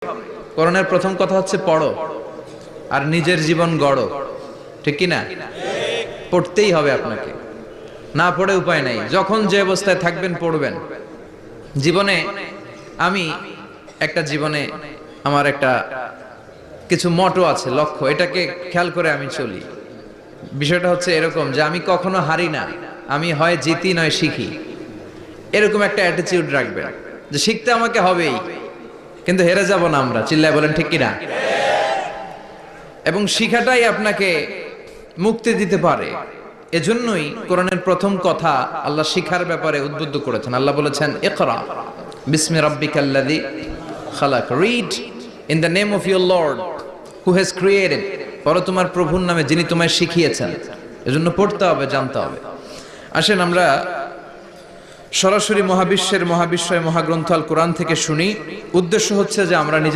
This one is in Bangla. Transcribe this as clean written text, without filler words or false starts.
কোরআনের প্রথম কথা হচ্ছে পড়ো আর নিজের জীবন গড়ো, ঠিক কি না? পড়তেই হবে আপনাকে, না পড়ে উপায় নাই। যখন যে অবস্থায় থাকবেন পড়বেন। জীবনে আমি জীবনে আমার কিছু মটো আছে, লক্ষ্য, এটাকে খেয়াল করে আমি চলি। বিষয়টা হচ্ছে এরকম যে আমি কখনো হারি না, আমি হয় জিতি নয় শিখি, এরকম একটা অ্যাটিটিউড রাখবেন যে শিখতে আমাকে হবেই, কিন্তু হেরে যাব না আমরা। চিল্লায় বলেন ঠিক কিনা? এবং শিখাটাই আপনাকে মুক্তি দিতে পারে। এজন্যই কোরআনের প্রথম কথা আল্লাহ শিখার ব্যাপারে উদ্বুদ্ধ করেছেন। আল্লাহ বলেছেন ইকরা বিসমি রাব্বিকাল্লাযী খালাক, read in the name of your lord who has created, পড়ো তোমার প্রভুর নামে যিনি তোমায় শিখিয়েছেন। এজন্য পড়তে হবে, জানতে হবে। আসেন আমরা সরাসরি মহাবিশ্বের মহাবিশ্বয় মহাগ্রন্থ আল কোরআন থেকে শুনি। উদ্দেশ্য হচ্ছে যে আমরা নিজেদের